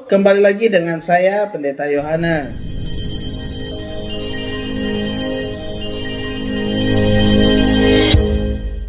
kembali lagi dengan saya Pendeta Yohanes.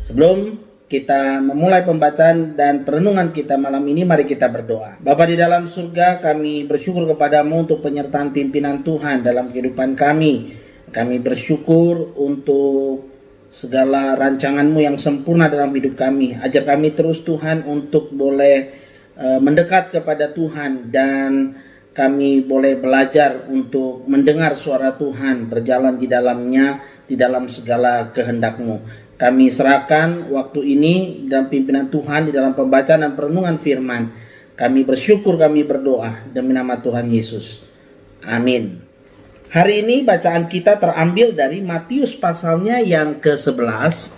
Sebelum kita memulai pembacaan dan perenungan kita malam ini, mari kita berdoa. Bapa di dalam surga, kami bersyukur kepadamu untuk penyertaan pimpinan Tuhan dalam kehidupan kami. Kami bersyukur untuk segala rancangan-Mu yang sempurna dalam hidup kami. Ajar kami terus Tuhan untuk boleh mendekat kepada Tuhan, dan kami boleh belajar untuk mendengar suara Tuhan, berjalan di dalamnya, di dalam segala kehendak-Mu. Kami serahkan waktu ini dan pimpinan Tuhan di dalam pembacaan dan perenungan firman. Kami bersyukur, kami berdoa demi nama Tuhan Yesus. Amin. Hari ini bacaan kita terambil dari Matius pasalnya yang ke-11,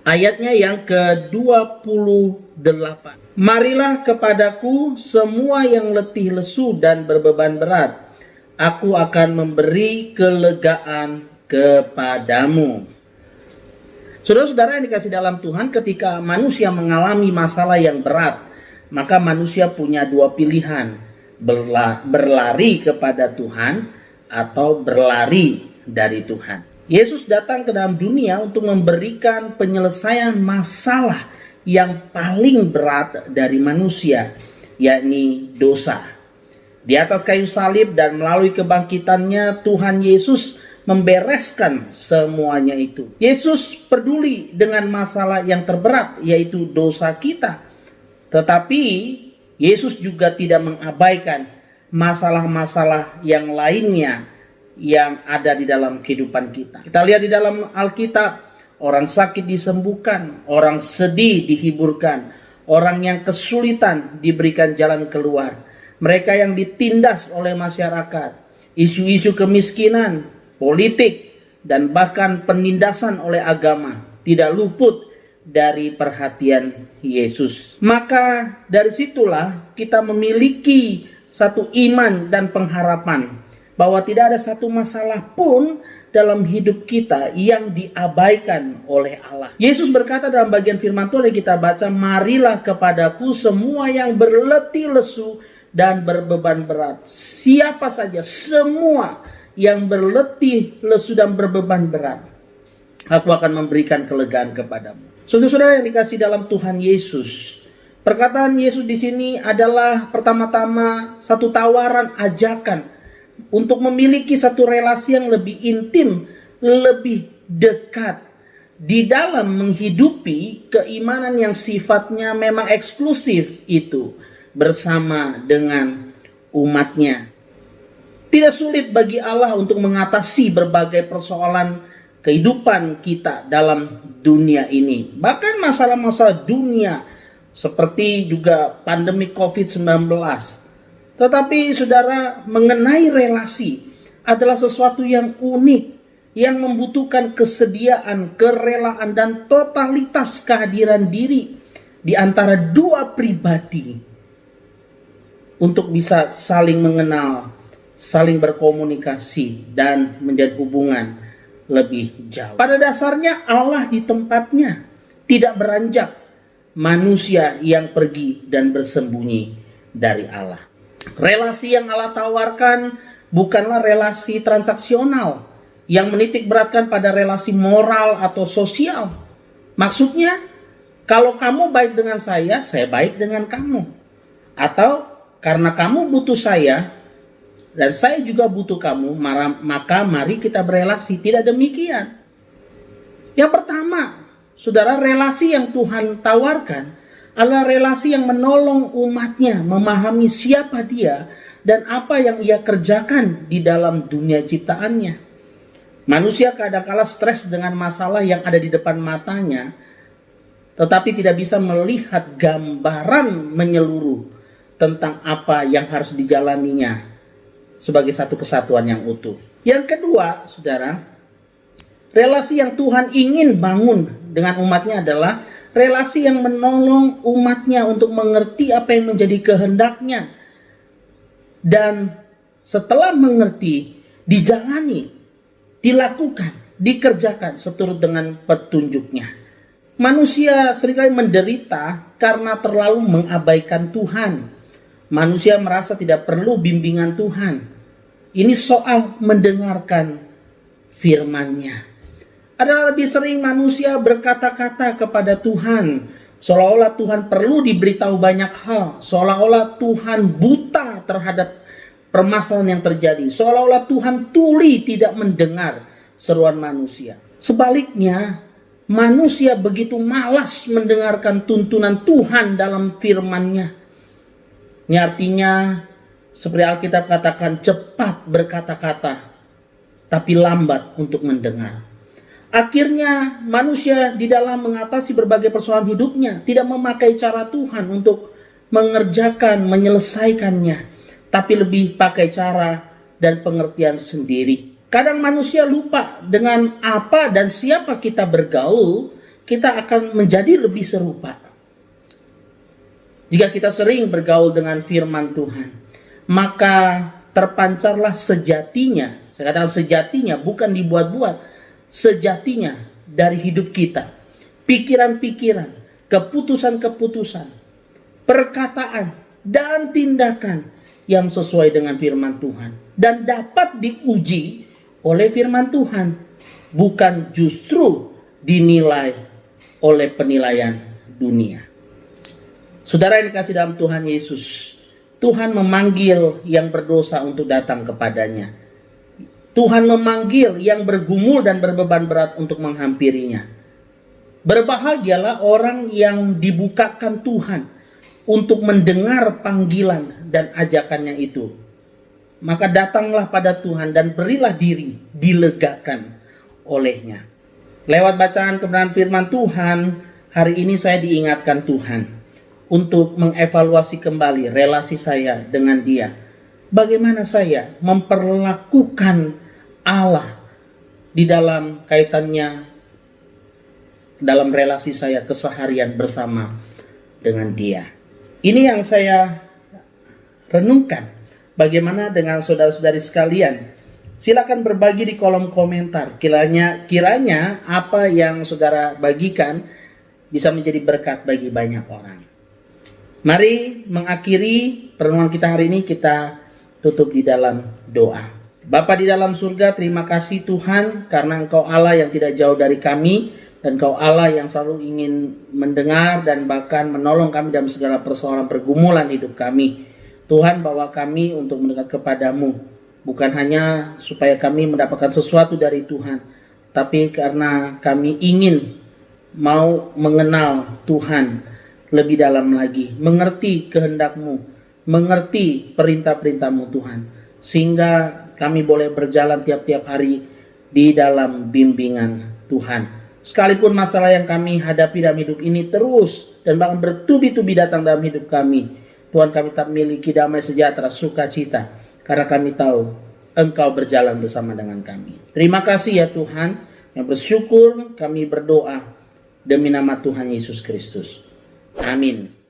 ayatnya yang ke-28. Marilah kepadaku semua yang letih lesu dan berbeban berat, aku akan memberi kelegaan kepadamu. Saudara-saudara yang dikasih dalam Tuhan, ketika manusia mengalami masalah yang berat, maka manusia punya dua pilihan, berlari kepada Tuhan atau berlari dari Tuhan. Yesus datang ke dalam dunia untuk memberikan penyelesaian masalah yang paling berat dari manusia, yakni dosa. Di atas kayu salib dan melalui kebangkitannya, Tuhan Yesus membereskan semuanya itu. Yesus peduli dengan masalah yang terberat, yaitu dosa kita. Tetapi Yesus juga tidak mengabaikan masalah-masalah yang lainnya yang ada di dalam kehidupan kita. Kita lihat di dalam Alkitab, orang sakit disembuhkan, orang sedih dihiburkan, orang yang kesulitan diberikan jalan keluar, mereka yang ditindas oleh masyarakat, isu-isu kemiskinan, politik, dan bahkan penindasan oleh agama tidak luput dari perhatian Yesus. Maka dari situlah kita memiliki satu iman dan pengharapan bahwa tidak ada satu masalah pun dalam hidup kita yang diabaikan oleh Allah. Yesus berkata dalam bagian firman Tuhan yang kita baca, marilah kepadaku semua yang berletih lesu dan berbeban berat. Siapa saja, semua yang berletih lesu dan berbeban berat, aku akan memberikan kelegaan kepadamu. Saudara-saudara yang dikasih dalam Tuhan Yesus, perkataan Yesus di sini adalah pertama-tama satu tawaran, ajakan untuk memiliki satu relasi yang lebih intim, lebih dekat di dalam menghidupi keimanan yang sifatnya memang eksklusif itu bersama dengan umatnya. Tidak sulit bagi Allah untuk mengatasi berbagai persoalan kehidupan kita dalam dunia ini. Bahkan masalah-masalah dunia seperti juga pandemi COVID-19. Tetapi saudara, mengenai relasi adalah sesuatu yang unik, yang membutuhkan kesediaan, kerelaan, dan totalitas kehadiran diri di antara dua pribadi untuk bisa saling mengenal, saling berkomunikasi, dan menjadi hubungan lebih jauh. Pada dasarnya Allah di tempatnya tidak beranjak, manusia yang pergi dan bersembunyi dari Allah. Relasi yang Allah tawarkan bukanlah relasi transaksional yang menitik beratkan pada relasi moral atau sosial. Maksudnya, kalau kamu baik dengan saya baik dengan kamu. Atau karena kamu butuh saya dan saya juga butuh kamu, maka mari kita berelasi. Tidak demikian. Yang pertama, saudara, relasi yang Tuhan tawarkan adalah relasi yang menolong umatnya memahami siapa dia dan apa yang ia kerjakan di dalam dunia ciptaannya. Manusia kadang-kala stres dengan masalah yang ada di depan matanya, tetapi tidak bisa melihat gambaran menyeluruh tentang apa yang harus dijalaninya sebagai satu kesatuan yang utuh. Yang kedua, saudara, relasi yang Tuhan ingin bangun dengan umatnya adalah relasi yang menolong umatnya untuk mengerti apa yang menjadi kehendaknya. Dan setelah mengerti, dijalani, dilakukan, dikerjakan seturut dengan petunjuknya. Manusia seringkali menderita karena terlalu mengabaikan Tuhan. manusia merasa tidak perlu bimbingan Tuhan. Ini soal mendengarkan firman-Nya. Adalah lebih sering manusia berkata-kata kepada Tuhan, seolah-olah Tuhan perlu diberitahu banyak hal, seolah-olah Tuhan buta terhadap permasalahan yang terjadi, seolah-olah Tuhan tuli tidak mendengar seruan manusia. Sebaliknya, manusia begitu malas mendengarkan tuntunan Tuhan dalam firman-Nya. Ini artinya, seperti Alkitab katakan, cepat berkata-kata, tapi lambat untuk mendengar. Akhirnya manusia di dalam mengatasi berbagai persoalan hidupnya tidak memakai cara Tuhan untuk mengerjakan, menyelesaikannya, tapi lebih pakai cara dan pengertian sendiri. Kadang manusia lupa dengan apa dan siapa kita bergaul, kita akan menjadi lebih serupa. Jika kita sering bergaul dengan firman Tuhan, maka terpancarlah sejatinya, saya katakan sejatinya, bukan dibuat-buat, sejatinya dari hidup kita. Pikiran-pikiran, keputusan-keputusan, perkataan, dan tindakan yang sesuai dengan firman Tuhan. Dan dapat diuji oleh firman Tuhan, bukan justru dinilai oleh penilaian dunia. Saudara yang dikasih dalam Tuhan Yesus, Tuhan memanggil yang berdosa untuk datang kepadanya. Tuhan memanggil yang bergumul dan berbeban berat untuk menghampirinya. Berbahagialah orang yang dibukakan Tuhan untuk mendengar panggilan dan ajakannya itu. Maka datanglah pada Tuhan dan berilah diri dilegakan olehnya. Lewat bacaan kebenaran firman Tuhan, hari ini saya diingatkan Tuhan untuk mengevaluasi kembali relasi saya dengan Dia. Bagaimana saya memperlakukan Allah di dalam kaitannya, dalam relasi saya keseharian bersama dengan Dia. Ini yang saya renungkan. Bagaimana dengan saudara-saudari sekalian? Silakan berbagi di kolom komentar. Kiranya apa yang saudara bagikan bisa menjadi berkat bagi banyak orang. Mari mengakhiri perenungan kita hari ini, kita tutup di dalam doa. Bapa di dalam surga, terima kasih Tuhan karena Engkau Allah yang tidak jauh dari kami, dan Engkau Allah yang selalu ingin mendengar dan bahkan menolong kami dalam segala persoalan pergumulan hidup kami. Tuhan, bawa kami untuk mendekat kepadamu, bukan hanya supaya kami mendapatkan sesuatu dari Tuhan, tapi karena kami ingin mau mengenal Tuhan lebih dalam lagi, mengerti kehendak-Mu, mengerti perintah-perintah-Mu Tuhan, sehingga kami boleh berjalan tiap-tiap hari di dalam bimbingan Tuhan. Sekalipun masalah yang kami hadapi dalam hidup ini terus dan bahkan bertubi-tubi datang dalam hidup kami, Tuhan, kami tak memiliki damai sejahtera, sukacita, karena kami tahu Engkau berjalan bersama dengan kami. Terima kasih ya Tuhan, yang bersyukur kami berdoa demi nama Tuhan Yesus Kristus. Amin.